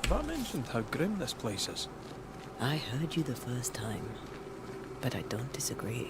Have I mentioned how grim this place is? I heard you the first time, but I don't disagree.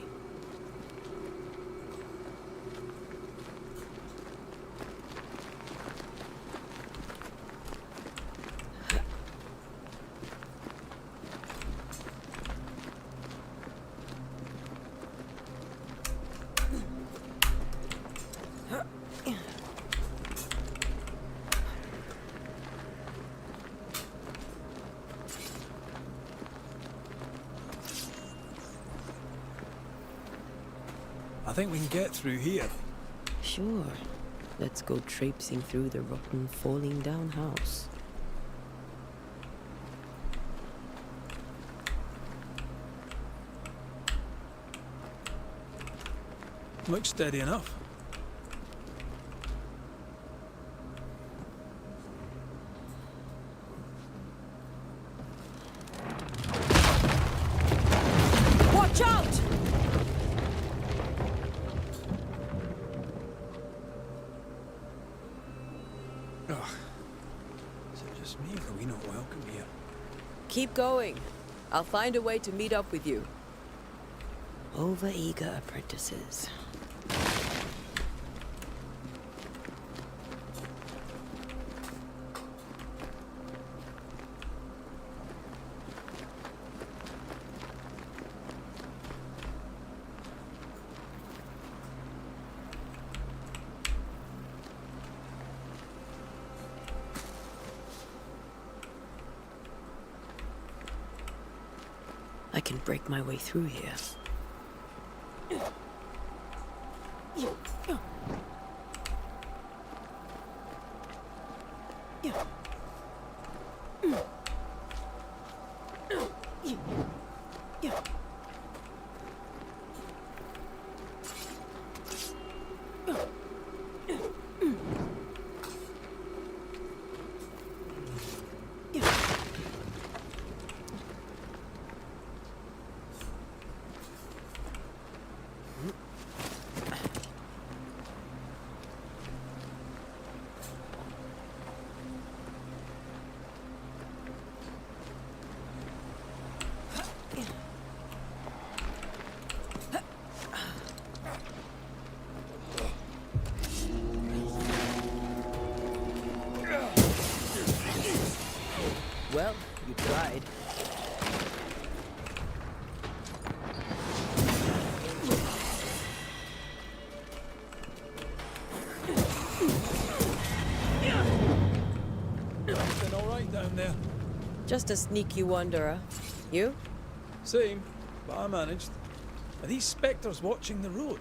I think we can get through here. Sure. Let's go traipsing through the rotten, falling down house. Looks steady enough. Watch out! Ugh. Is it just me, or are we not welcome here? Keep going. I'll find a way to meet up with you. Over-eager apprentices. I can break my way through here. Well, you tried. Everything all right down there? Just a sneaky wanderer. You? Same, but I managed. Are these spectres watching the road?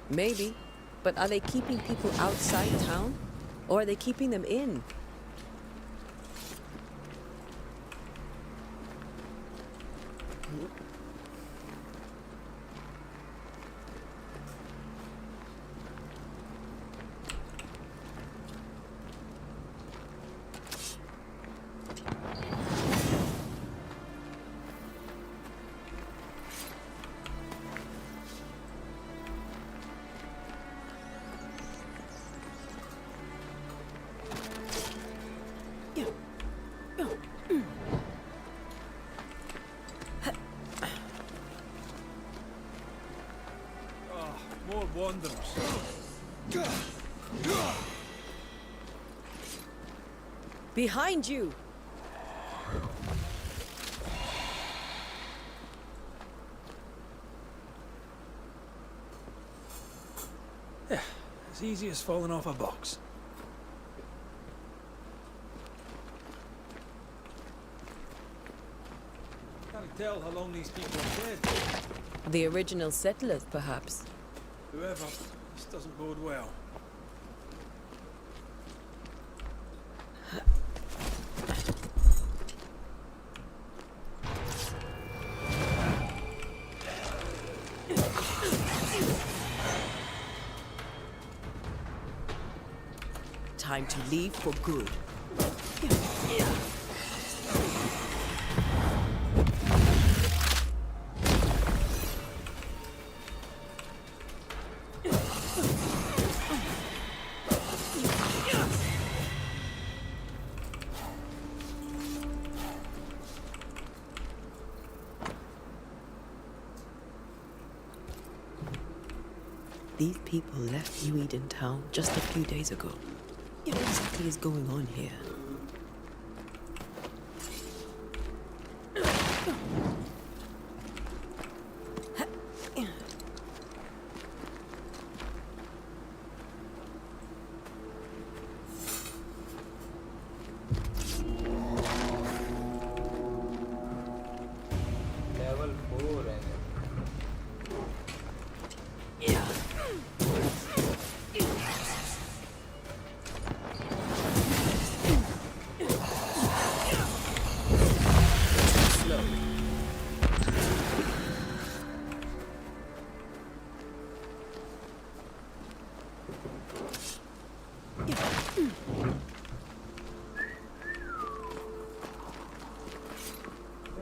Maybe. But are they keeping people outside town? Or are they keeping them in? More wanderers. Behind you! Yeah, as easy as falling off a box. tell how long these people are dead. The original settlers, perhaps. Whoever, this doesn't bode well. Time to leave for good. These people left New Eden Town just a few days ago. What exactly is going on here? Level 4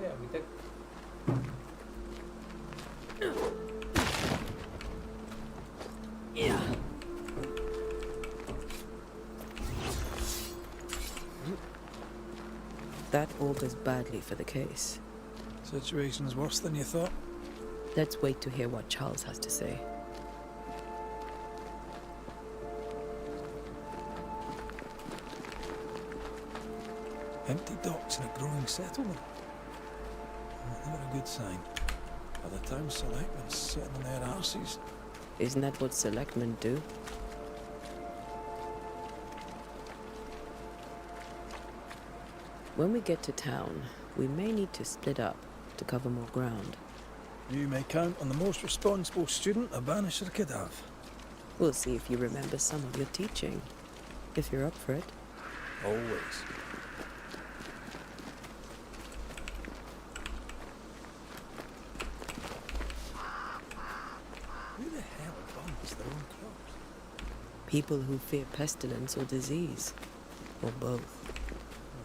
है अभी तक That augurs badly for the case. Situation's worse than you thought. Let's wait to hear what Charles has to say. Empty docks in a growing settlement. Never a good sign. Are the town selectmen sitting on their arses? Isn't that what selectmen do? When we get to town, we may need to split up to cover more ground. You may count on the most responsible student a Banisher could have. We'll see if you remember some of your teaching. If you're up for it. Always. Who the hell burns their own crops? People who fear pestilence or disease. Or both.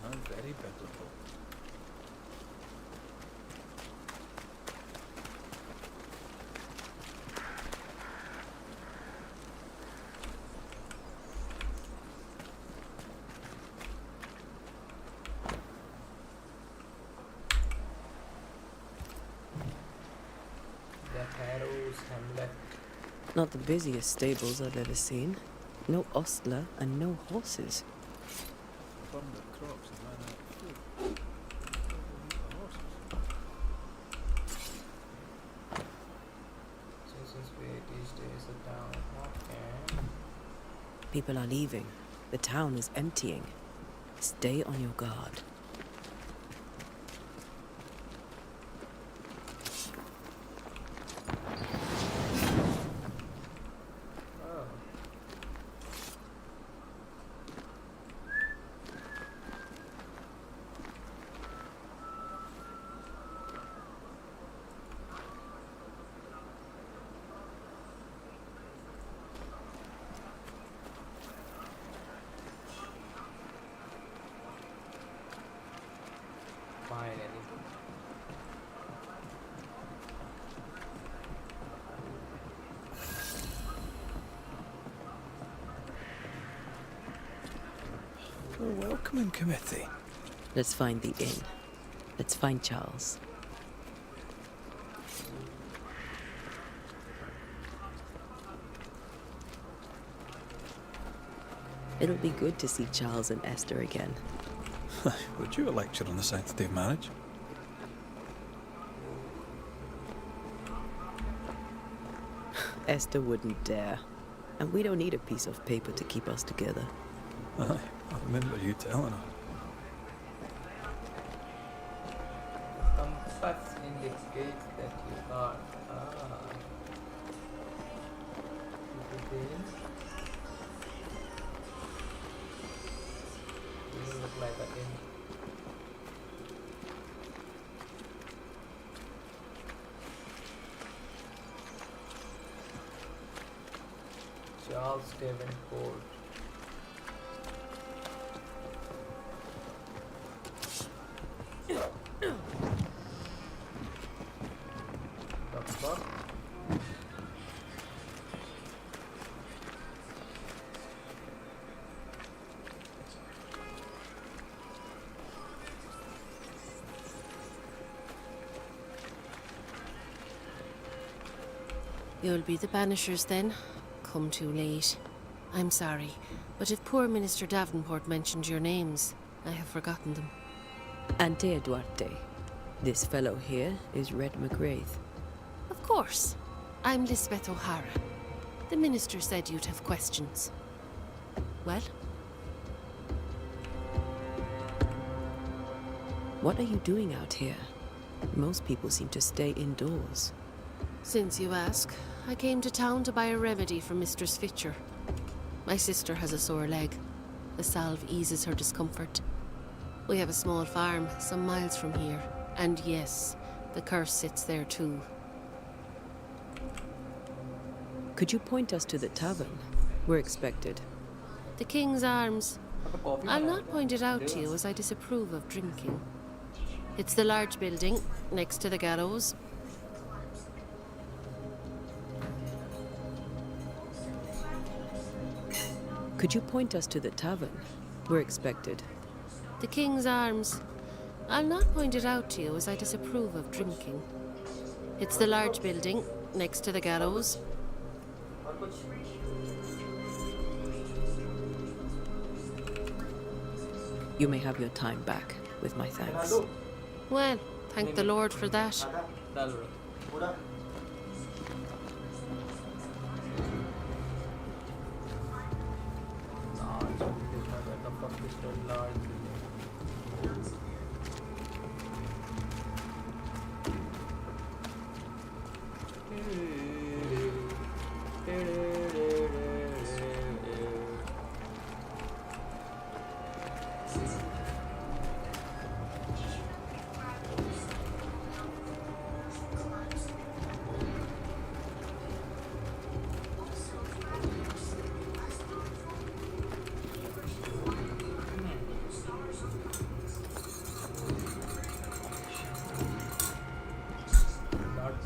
How very biblical. The Harrow's Hamlet. Not the busiest stables I've ever seen. No ostler and no horses. Burned their crops and ran out of food. Probably eat the horses. So since we these days are down, okay. People are leaving. The town is emptying. Stay on your guard. Oh. Finally. A welcoming committee. Let's find the inn. Let's find Charles. It'll be good to see Charles and Esther again. Would you a lecture on the sanctity of marriage? Esther wouldn't dare. And we don't need a piece of paper to keep us together. Aye, I remember you telling her. Come Cuts indicate that you are. Ah. Doesn't look like a inn. Charles Davenport. The fuck? You'll be the Banishers then? Come too late. I'm sorry, but if poor Minister Davenport mentioned your names, I have forgotten them. Antea Duarte. This fellow here is Red McGrath. Of course. I'm Lisbeth O'Hara. The Minister said you'd have questions. Well? What are you doing out here? Most people seem to stay indoors. Since you ask, I came to town to buy a remedy for Mistress Fitcher. My sister has a sore leg. The salve eases her discomfort. We have a small farm some miles from here. And yes, the curse sits there too. Could you point us to the tavern? We're expected. The King's Arms. I'll not point it out to you as I disapprove of drinking. It's the large building next to the gallows. Could you point us to the tavern? We're expected. The King's Arms. I'll not point it out to you as I disapprove of drinking. It's the large building next to the gallows. You may have your time back, with my thanks. Well, thank the Lord for that.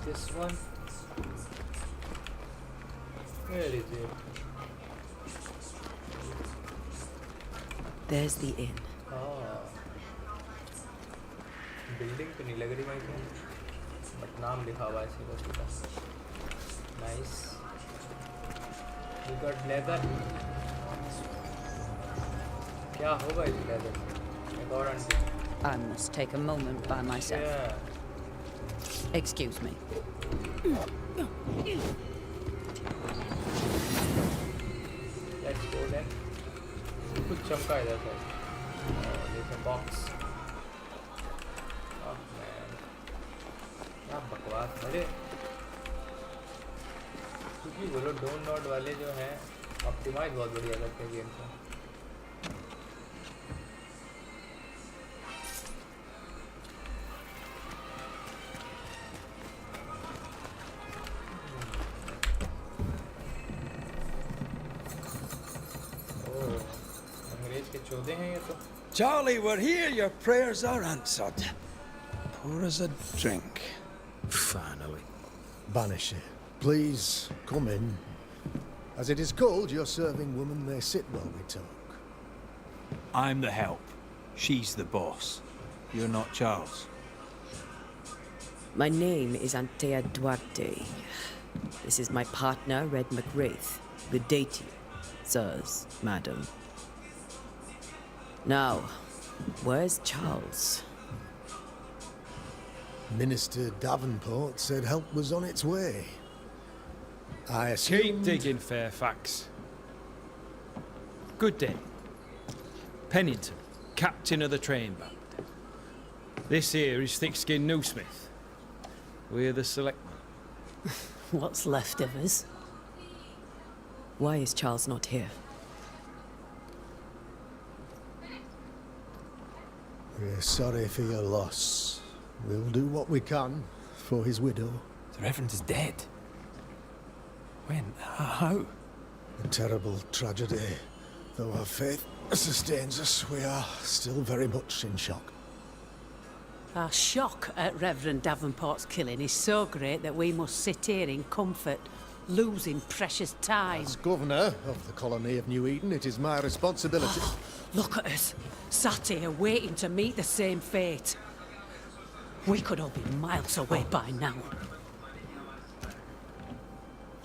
This one? Where is it? There's the inn. Building तो नहीं लग रही भाई को, but नाम लिखा हुआ है इसी का उसके पास. नाइस. You got leather. क्या होगा इस leather से? एक और aunty. I must take a moment by myself. Yeah. Excuse me. Let's go then. कुछ चमका इधर से. There's a box. Oh man. क्या बकवास. अरे क्योंकि वो लोग डाउनलोड वाले जो हैं ऑप्टिमाइज बहुत बढ़िया करते हैं गेम को. Charlie, we're here. Your prayers are answered. Pour us a drink. Finally. Banisher, please come in. As it is called, your serving woman may sit while we talk. I'm the help. She's the boss. You're not Charles. My name is Antea Duarte. This is my partner, Red McGrath. Good day to you, sirs, madam. Now, where's Charles? Minister Davenport said help was on its way. I assumed... Keep digging, Fairfax. Good day. Pennington, captain of the train band. This here is thick-skinned Newsmith. We're the selectmen. What's left of us? Why is Charles not here? We're sorry for your loss. We'll do what we can for his widow. The Reverend is dead. When? How? A terrible tragedy. Though our faith sustains us, we are still very much in shock. Our shock at Reverend Davenport's killing is so great that we must sit here in comfort, losing precious time. As governor of the colony of New Eden, it is my responsibility. Look at us, sat here waiting to meet the same fate. We could all be miles away by now.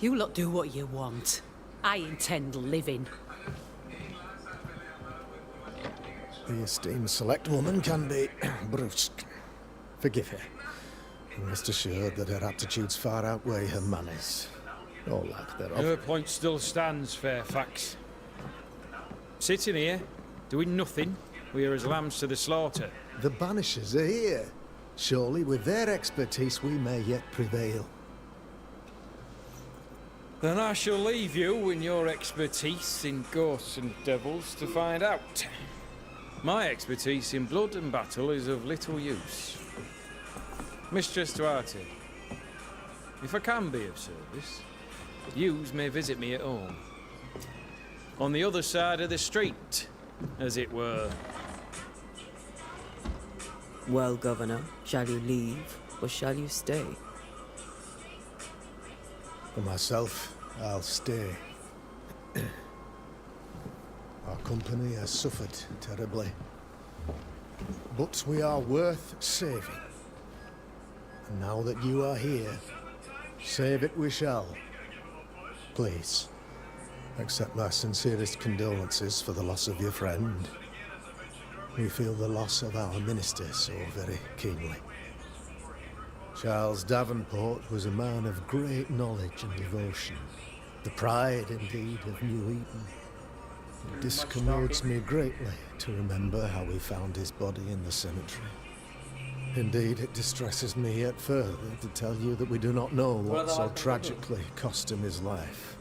You lot do what you want. I intend living. The esteemed select woman can be brusque. Forgive her. And rest assured that her aptitudes far outweigh her manners. Or lack thereof. Your point still stands, Fairfax. Sitting here, doing nothing, we are as lambs to the slaughter. The Banishers are here. Surely with their expertise we may yet prevail. Then I shall leave you and your expertise in ghosts and devils to find out. My expertise in blood and battle is of little use. Mistress Duarte, if I can be of service, yous may visit me at home. On the other side of the street, as it were. Well, Governor, shall you leave or shall you stay? For myself, I'll stay. Our company has suffered terribly. But we are worth saving. And now that you are here, save it we shall. Please, accept my sincerest condolences for the loss of your friend. We feel the loss of our minister so very keenly. Charles Davenport was a man of great knowledge and devotion. The pride, indeed, of New Eden. It discommodes me greatly to remember how we found his body in the cemetery. Indeed, it distresses me yet further to tell you that we do not know what so tragically cost him his life.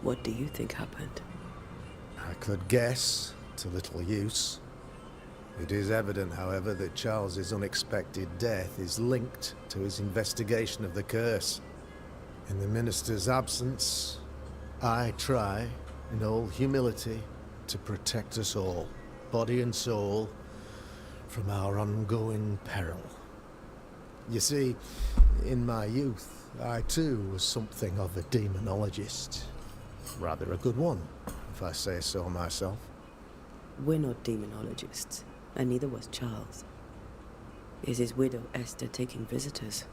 What do you think happened? I could guess, to little use. It is evident, however, that Charles's unexpected death is linked to his investigation of the curse. In the minister's absence, I try, in all humility, to protect us all, body and soul, from our ongoing peril. You see, in my youth, I too was something of a demonologist. Rather a good one, if I say so myself. We're not demonologists, and neither was Charles. Is his widow Esther taking visitors?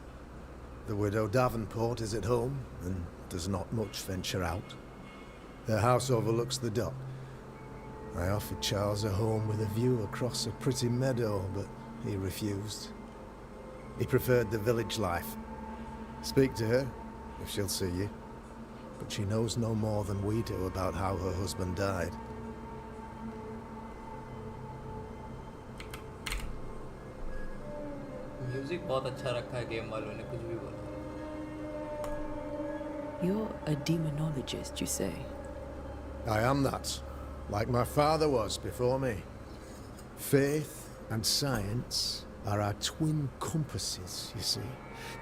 The widow Davenport is at home, and does not much venture out. Their house overlooks the dock. I offered Charles a home with a view across a pretty meadow, but he refused. He preferred the village life. Speak to her, if she'll see you. But she knows no more than we do about how her husband died. Music बहुत अच्छा रखा है game वालों ने, कुछ भी बोला. You're a demonologist, you say? I am that, like my father was before me. Faith and science are our twin compasses, you see,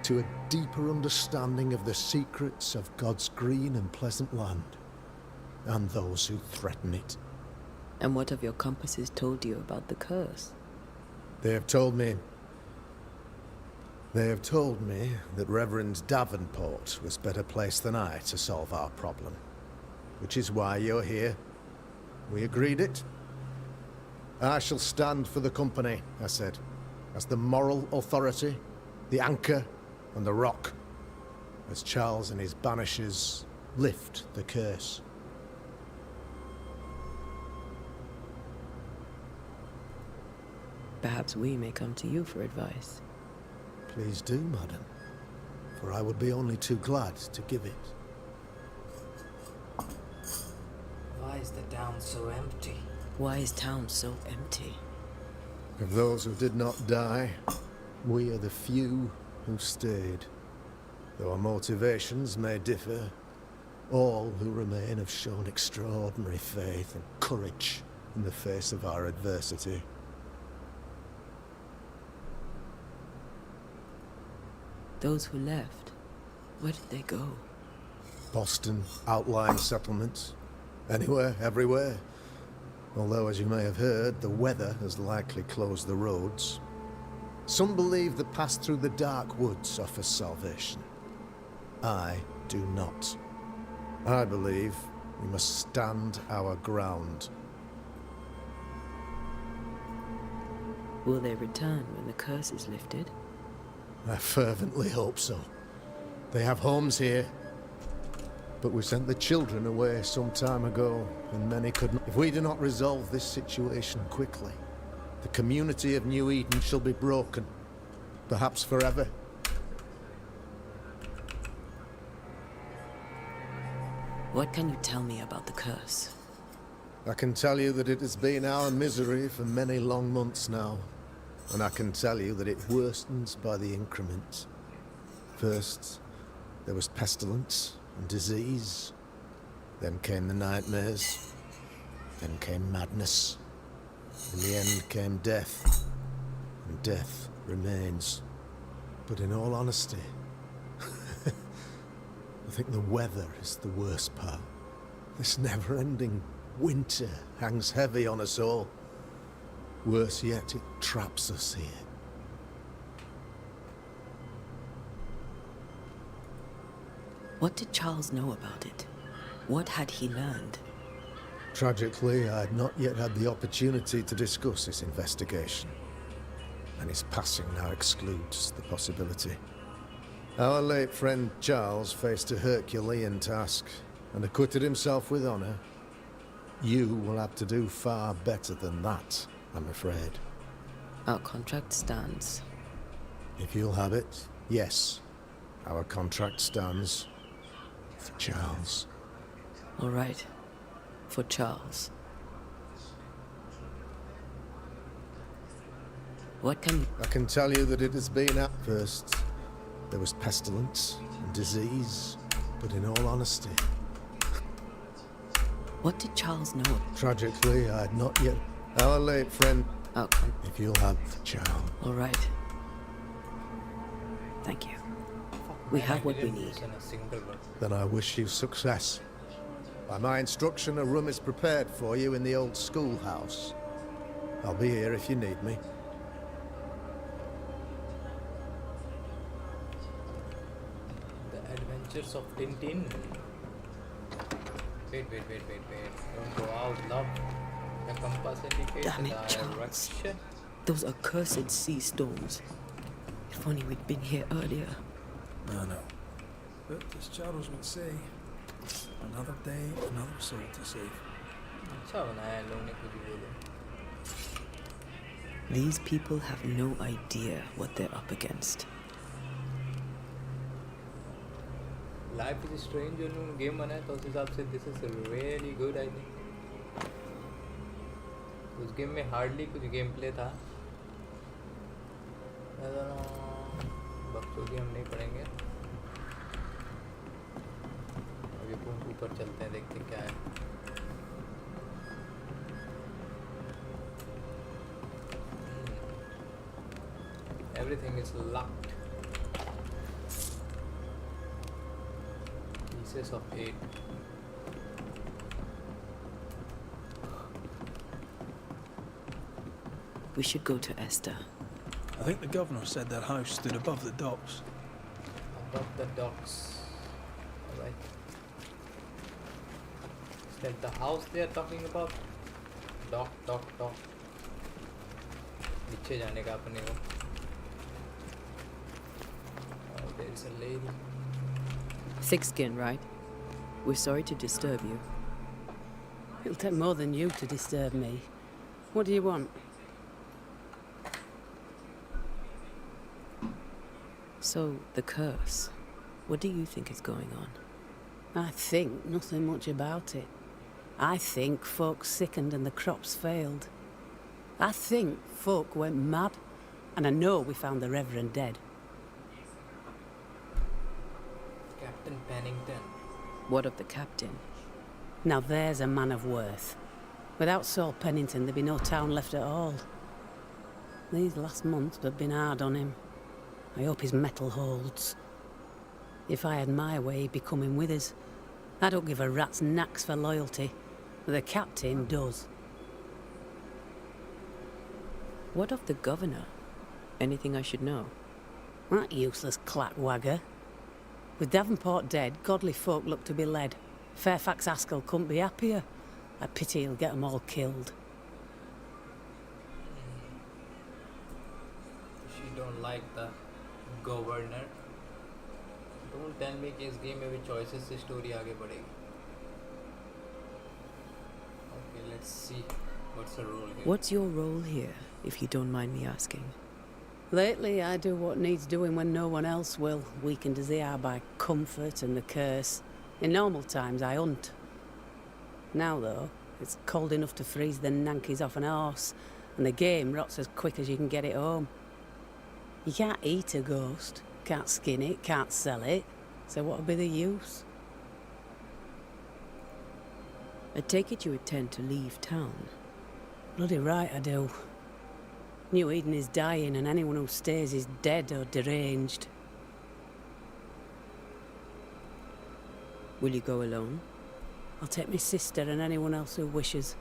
to a deeper understanding of the secrets of God's green and pleasant land, and those who threaten it. And what have your compasses told you about the curse? They have told me that Reverend Davenport was better placed than I to solve our problem. Which is why you're here. We agreed it. I shall stand for the company, I said, as the moral authority, the anchor, and the rock, as Charles and his banishers lift the curse. Perhaps we may come to you for advice. Please do, madam, for I would be only too glad to give it. is the town so empty? Why is town so empty? Of those who did not die, we are the few who stayed. Though our motivations may differ, all who remain have shown extraordinary faith and courage in the face of our adversity. Those who left, where did they go? Boston, outlying settlements. Anywhere, everywhere. Although, as you may have heard, the weather has likely closed the roads. Some believe the path through the dark woods offers salvation. I do not. I believe we must stand our ground. Will they return when the curse is lifted? I fervently hope so. They have homes here. But we sent the children away some time ago, and many couldn't. If we do not resolve this situation quickly, the community of New Eden shall be broken, perhaps forever. What can you tell me about the curse? I can tell you that it has been our misery for many long months now, and I can tell you that it worstens by the increments. First, there was pestilence and disease. Then came the nightmares. Then came madness. In the end came death. And death remains. But in all honesty, I think the weather is the worst part. This never-ending winter hangs heavy on us all. Worse yet, it traps us here. What did Charles know about it? What had he learned? Tragically, I had not yet had the opportunity to discuss this investigation, and his passing now excludes the possibility. Our late friend Charles faced a Herculean task and acquitted himself with honor. You will have to do far better than that, I'm afraid. Our contract stands. If you'll have it, yes, our contract stands for Charles. All right. For Charles. What can... I can tell you that it has been at first. There was pestilence and disease, but in all honesty, What did Charles know? tragically, I had not yet. Our late friend, if you'll have Charles. All right. Thank you. We have what we need. In a single word. Then I wish you success. By my instruction, a room is prepared for you in the old schoolhouse. I'll be here if you need me. The Adventures of Tintin. Wait. Don't go out, love. The compass indicates Damn it, the Charles. direction. Those accursed sea storms. If only we'd been here earlier. I know. But as Charles would say, another day, another soul to save. अच्छा बनाया है लोगों ने कुछ भी बोलो. These people have no idea what they're up against. Life is strange जो उन्होंने गेम बनाया तो उस हिसाब से this is really good I think. उस गेम में हार्डली कुछ गेम प्ले था. I don't know. बकचोदी हम नहीं पढ़ेंगे. अभी अपन ऊपर चलते हैं देखते हैं क्या है. Everything is locked. Pieces of 8. We should go to Esther. I think the governor said that house stood above the docks. Above the docks. Alright. Is that the house they are talking about? Dock. नीचे जाने का अपने को. Oh, there is a lady. Thick skin, right? We're sorry to disturb you. It'll take more than you to disturb me. What do you want? So, the curse. What do you think is going on? I think nothing much about it. I think folk sickened and the crops failed. I think folk went mad, and I know we found the Reverend dead. Captain Pennington. What of the captain? Now there's a man of worth. Without Saul Pennington, there'd be no town left at all. These last months have been hard on him. I hope his mettle holds. If I had my way, he'd be coming with us. I don't give a rat's knacks for loyalty, but the captain does. What of the governor? Anything I should know? That useless clackwagger. With Davenport dead, godly folk look to be led. Fairfax Askell couldn't be happier. I pity he'll get 'em all killed. She don't like the governor. Don't tell me कि इस game में भी choices से story आगे बढ़ेगी. Okay, let's see. What's her role here? What's your role here, if you don't mind me asking? Lately, I do what needs doing when no one else will, weakened as they are by comfort and the curse. In normal times, I hunt. Now, though, it's cold enough to freeze the nankies off an horse, and the game rots as quick as you can get it home. You can't eat a ghost, can't skin it, can't sell it, so what'll be the use? I take it you intend to leave town. Bloody right I do. New Eden is dying, and anyone who stays is dead or deranged. Will you go alone? I'll take my sister and anyone else who wishes.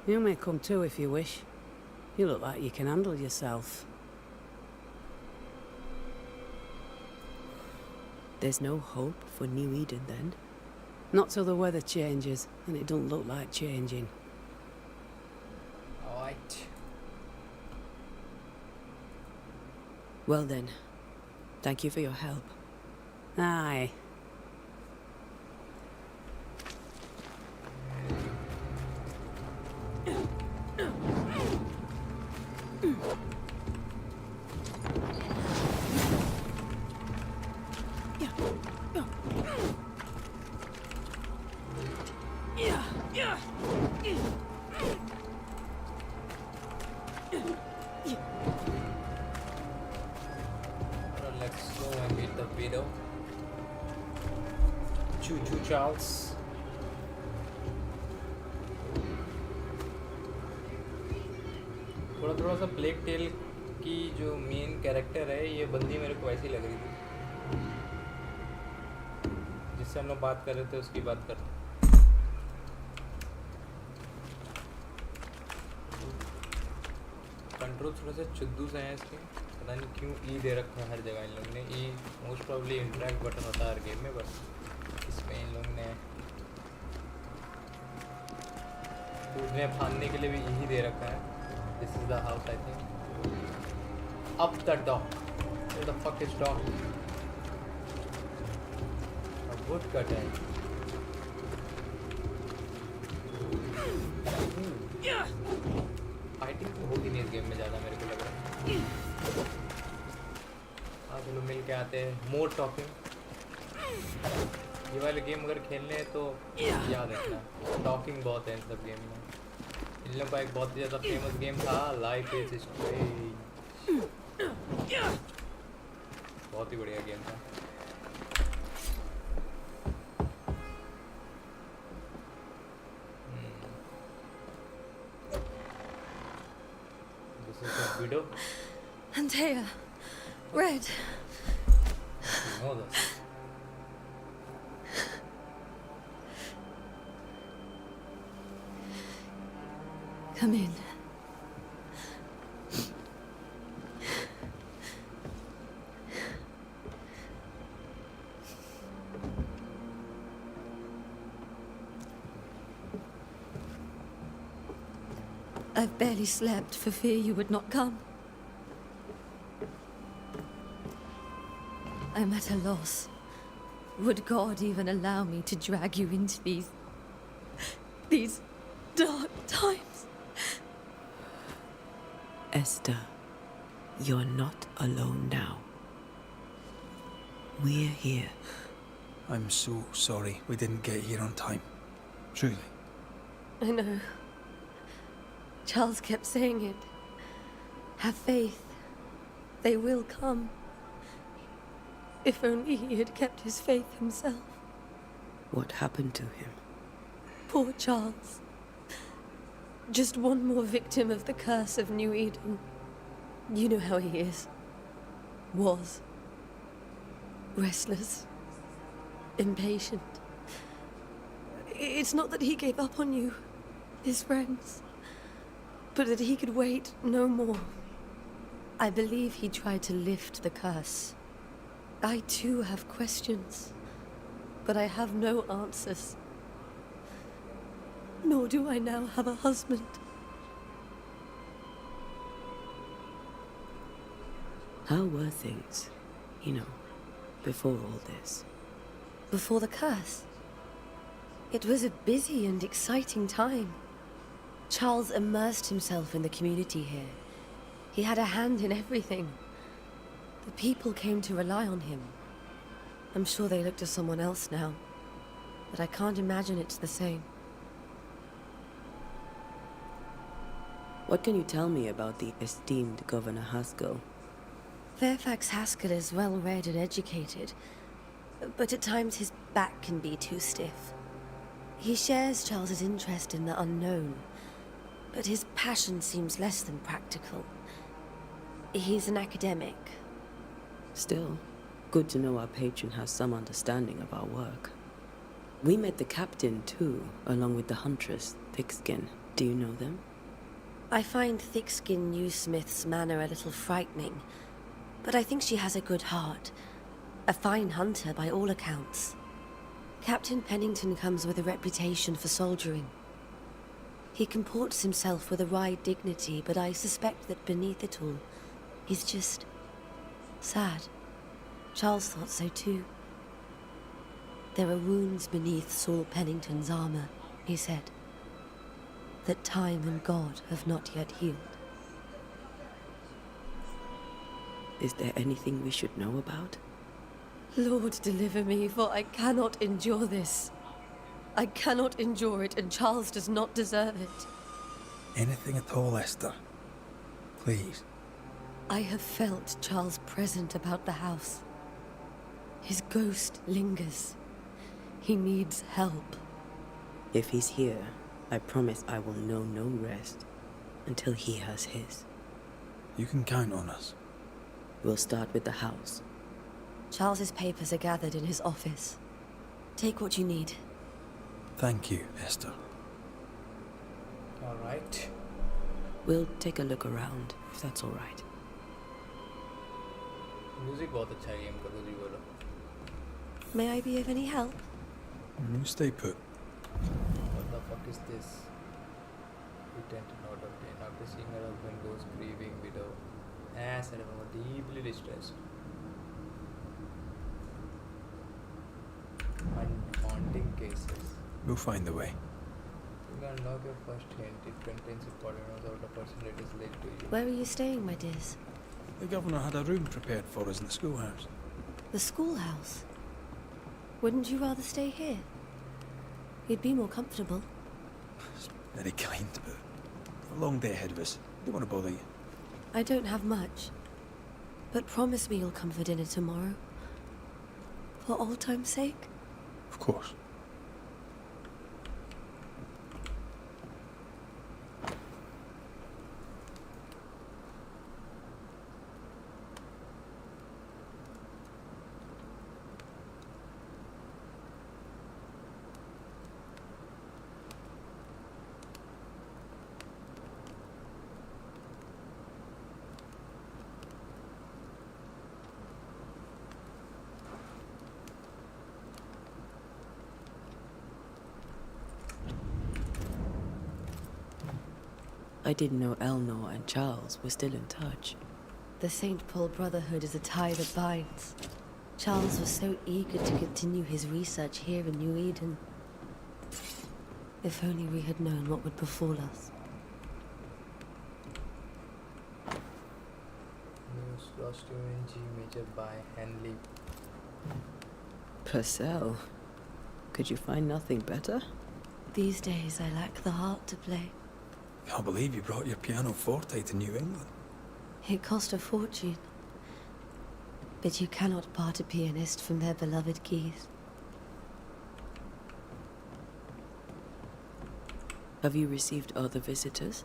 You may come too if you wish. You look like you can handle yourself. There's no hope for New Eden, then? Not till the weather changes, and it don't look like changing. Alright. Well then, thank you for your help. Aye. Let's go and meet the widow. Choo choo Charles. थोड़ा सा plague tell की जो main character है ये बंदी मेरे को ऐसी लग रही थी जिससे हम लोग बात कर रहे थे उसकी बात करते कंट्रोल थोड़ा सा चुद्दू से हैं इसके पता नहीं क्यों ई दे रखा है हर जगह इन लोगों ने ई मोस्ट प्रॉब्ली इंटरैक्ट बटन होता है हर गेम में बट इसमें इन लोगों ने कूदने फांदने के लिए भी यही दे रखा है. This is the house, I think. Up the dock. Where the fuck is dock? A wood cutter. Fighting तो होगी नहीं इस गेम में ज़्यादा मेरे को लग रहा है. हाँ चलो मिल के आते हैं. मोर टॉकिंग. ये वाले गेम अगर खेलने हैं तो याद रखना टॉकिंग बहुत है इन सब गेम में. इन लोगों का एक बहुत ही ज़्यादा फेमस गेम था लाइफ इज स्ट्रेंज. बहुत ही बढ़िया गेम था. This is the widow. Antea, Red. You know this. Come in. I've barely slept for fear you would not come. I'm at a loss. Would God even allow me to drag you into these dark times? Esther, you're not alone now. We're here. I'm so sorry we didn't get here on time. Truly. I know. Charles kept saying it. Have faith. They will come. If only he had kept his faith himself. What happened to him? Poor Charles. Just one more victim of the curse of New Eden. You know how he is. Was. Restless. Impatient. It's not that he gave up on you, his friends, but that he could wait no more. I believe he tried to lift the curse. I too have questions, but I have no answers. Nor do I now have a husband. How were things, before all this? Before the curse? It was a busy and exciting time. Charles immersed himself in the community here. He had a hand in everything. The people came to rely on him. I'm sure they look to someone else now, but I can't imagine it's the same. What can you tell me about the esteemed Governor Haskell? Fairfax Haskell is well read and educated, but at times his back can be too stiff. He shares Charles's interest in the unknown, but his passion seems less than practical. He's an academic. Still, good to know our patron has some understanding of our work. We met the captain too, along with the huntress, Thickskin. Do you know them? I find Thickskin Newsmith's manner a little frightening, but I think she has a good heart. A fine hunter by all accounts. Captain Pennington comes with a reputation for soldiering. He comports himself with a wry dignity, but I suspect that beneath it all, he's just sad. Charles thought so too. There are wounds beneath Saul Pennington's armor, he said, that time and God have not yet healed. Is there anything we should know about? Lord, deliver me, for I cannot endure this. I cannot endure it, and Charles does not deserve it. Anything at all, Esther. Please. I have felt Charles present about the house. His ghost lingers. He needs help. If he's here, I promise I will know no rest until he has his. You can count on us. We'll start with the house. Charles's papers are gathered in his office. Take what you need. Thank you, Esther. All right. We'll take a look around, if that's all right. Music बहुत अच्छा है game का, कुछ भी बोलो. May I be of any help? You stay put. What the fuck is this? We tend to not obtain after seeing her husband goes grieving widow. Said I'm deeply distressed. And haunting cases. We'll find the way. You can unlock your first hint. It contains important notes about a person that is linked to you. Where are you staying, my dears? The governor had a room prepared for us in the schoolhouse. The schoolhouse? Wouldn't you rather stay here? You'd be more comfortable. It's very kind, but a long day ahead of us. Don't want to bother you. I don't have much. But promise me you'll come for dinner tomorrow. For old time's sake. Of course. I didn't know Eleanor and Charles were still in touch. The St. Paul Brotherhood is a tie that binds. Charles was so eager to continue his research here in New Eden. If only we had known what would befall us. News lost to G major by Henley. Purcell. Could you find nothing better? These days, I lack the heart to play. Can't believe you brought your pianoforte to New England. It cost a fortune. But you cannot part a pianist from their beloved keys. Have you received other visitors?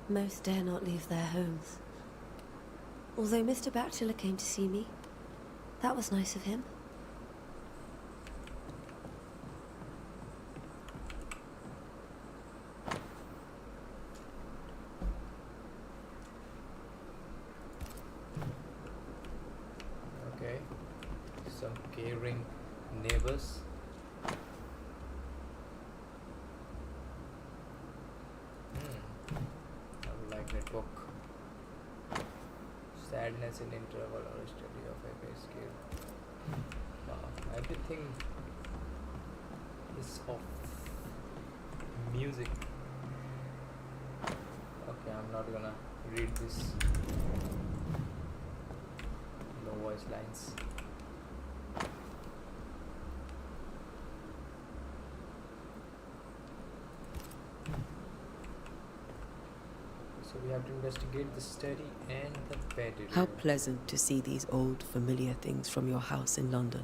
Most dare not leave their homes. Although Mr. Bachelor came to see me. That was nice of him. Okay. Some caring neighbors. I would like that book. Sadness in Interval or a Study of a Bass Scale. Wow, everything is of music. Okay, I'm not gonna read this. No voice lines. So we have to investigate the study and the bedroom. How pleasant to see these old, familiar things from your house in London.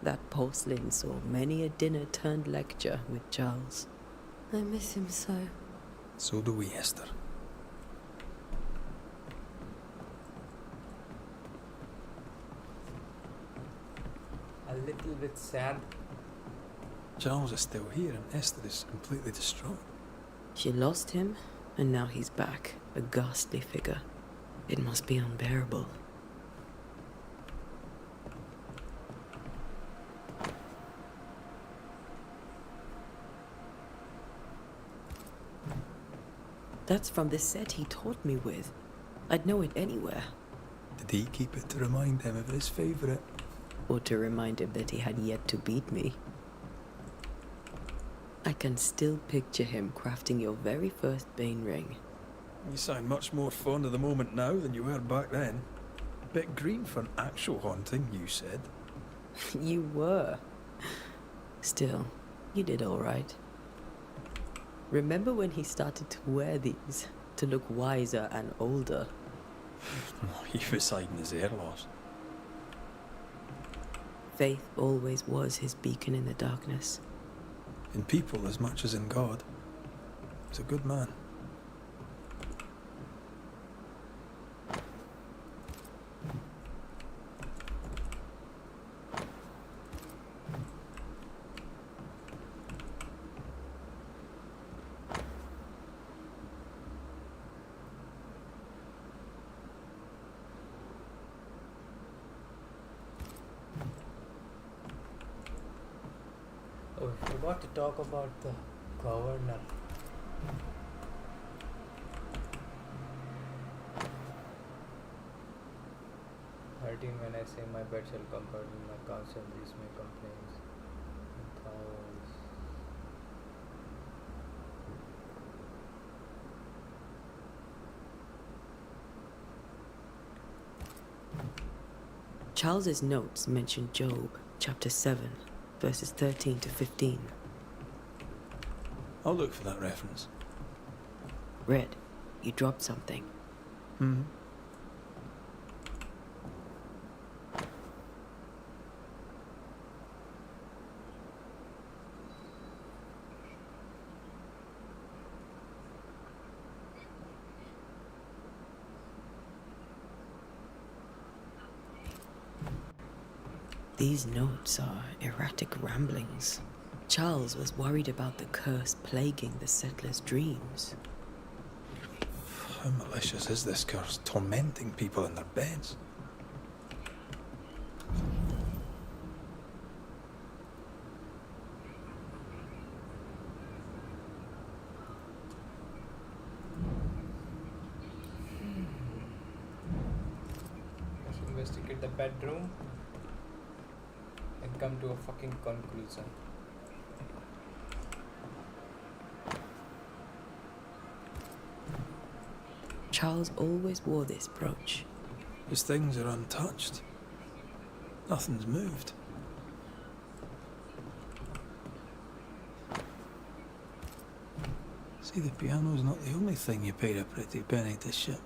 That porcelain saw many a dinner turned lecture with Charles. I miss him so. So do we, Esther. A little bit sad. Charles is still here and Esther is completely distraught. She lost him, and now he's back, a ghastly figure. It must be unbearable. That's from the set he taught me with. I'd know it anywhere. Did he keep it to remind him of his favourite? Or to remind him that he had yet to beat me. I can still picture him crafting your very first Bane ring. You sound much more fond of the moment now than you were back then. Bit green for an actual haunting, you said. You were. Still, you did all right. Remember when he started to wear these to look wiser and older? He was hiding his hair loss. Faith always was his beacon in the darkness. In people as much as in God. He's a good man. Oh, we forgot to talk about the governor. When I say my bed shall comfort me, my counsel these my complaints. And thoughts. Charles's notes mention Job, chapter 7, verses 13 to 15. I'll look for that reference. Red, you dropped something. Hmm. These notes are erratic ramblings. Charles was worried about the curse plaguing the settlers' dreams. How malicious is this curse, tormenting people in their beds? Let's investigate the bedroom and come to a fucking conclusion. Charles always wore this brooch. His things are untouched. Nothing's moved. Maybe the piano's not the only thing you paid a pretty penny to ship.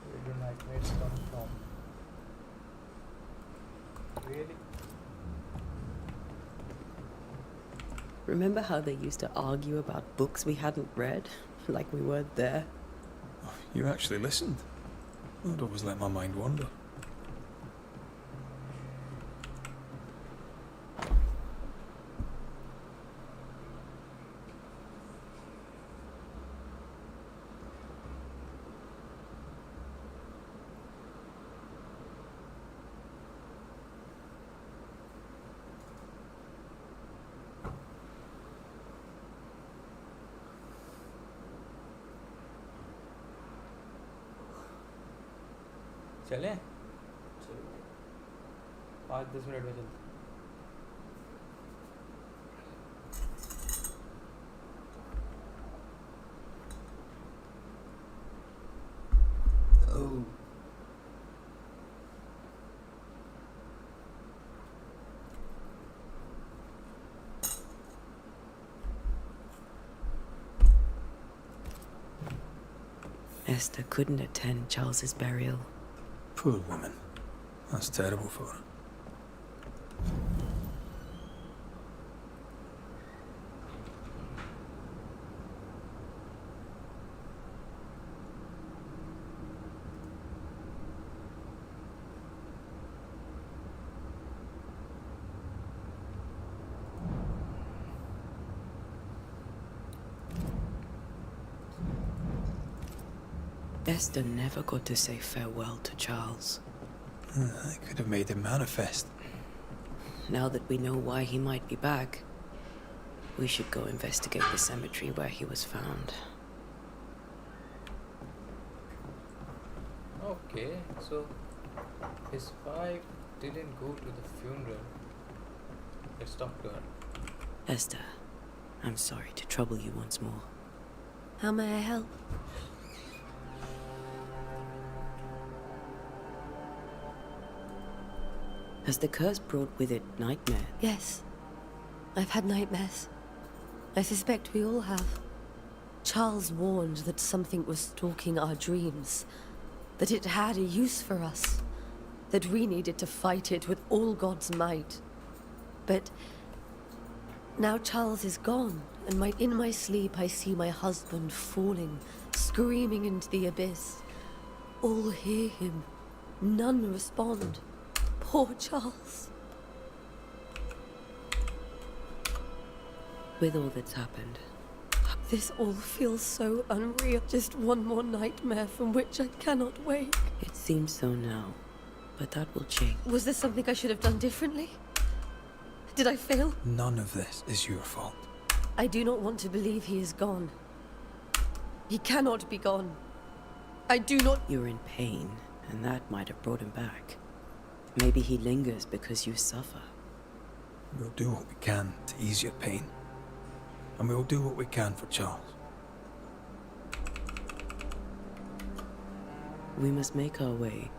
Where do nightmares come from? Really? Remember how they used to argue about books we hadn't read? Like we weren't there? Oh, you actually listened. I'd always let my mind wander. चले 5-10 minute में चलते Oh. Esther couldn't attend Charles's burial. Poor woman. That's terrible for her. Esther never got to say farewell to Charles. I could have made him manifest. Now that we know why he might be back, we should go investigate the cemetery where he was found. Okay, so his wife didn't go to the funeral. Let's talk to her. Esther, I'm sorry to trouble you once more. How may I help? Has the curse brought with it nightmare? Yes. I've had nightmares. I suspect we all have. Charles warned that something was stalking our dreams. That it had a use for us. That we needed to fight it with all God's might. But now Charles is gone, and in my sleep I see my husband falling, screaming into the abyss. All hear him. None respond. Poor Charles. With all that's happened, This all feels so unreal. Just one more nightmare from which I cannot wake. it seems so now, but that will change. Was there something I should have done differently? Did I fail? None of this is your fault. I do not want to believe he is gone. He cannot be gone. I do not... You're in pain, and that might have brought him back. Maybe he lingers because you suffer. We'll do what we can to ease your pain. And we'll do what we can for Charles. We must make our way.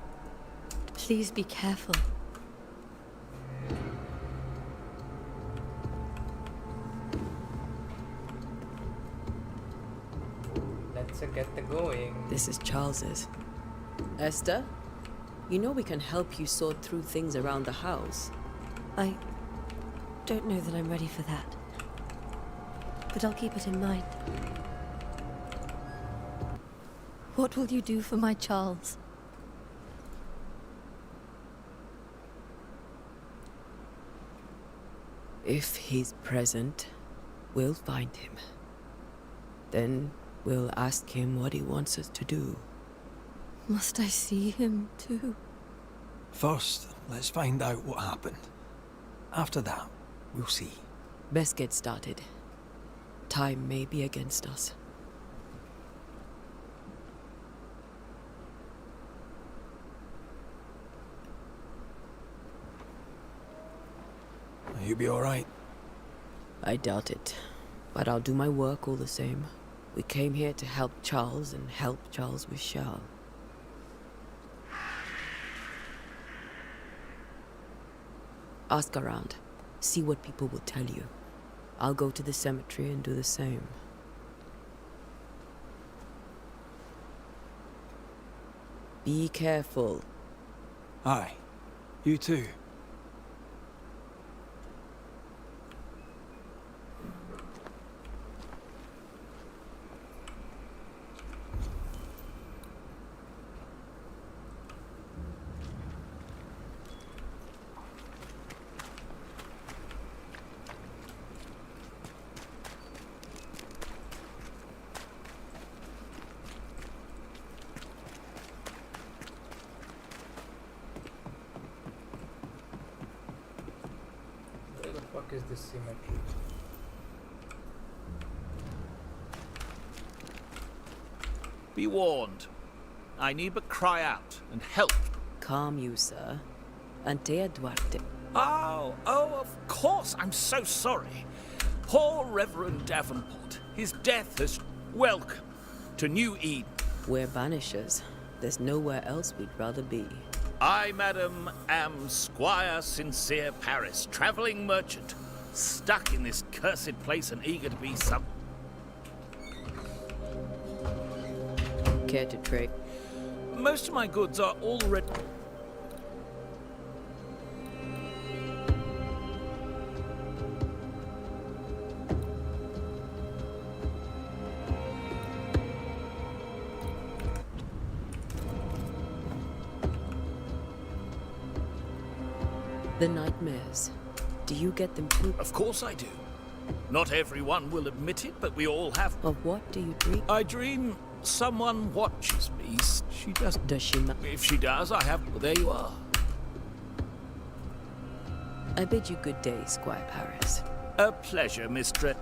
Please be careful. Let's get the going. This is Charles's. Esther, you know we can help you sort through things around the house. I don't know that I'm ready for that. But I'll keep it in mind. What will you do for my Charles? If he's present, we'll find him. Then we'll ask him what he wants us to do. Must I see him too? First, let's find out what happened. After that, we'll see. Best get started. Time may be against us. you be all right? I doubt it. But I'll do my work all the same. We came here to help Charles and help Charles with Charles. Ask around. See what people will tell you. I'll go to the cemetery and do the same. Be careful. Aye. You too. Where the fuck is this cemetery? Be warned. I need but cry out and help. Calm you, sir. Antea Duarte. Oh, of course. I'm so sorry. Poor Reverend Davenport. His death has... Welcome to New Eden. We're banishers. There's nowhere else we'd rather be. I, madam, am Squire Sincere Paris, travelling merchant, stuck in this cursed place and eager to be some... Care to trade? Most of my goods are already... The nightmares. Do you get them too? Of course I do. Not everyone will admit it, but we all have... Of what do you dream? I dream someone watches me. She just... Does she not? If she does, I have... Well, there you are. I bid you good day, Squire Paris. A pleasure, Mistress.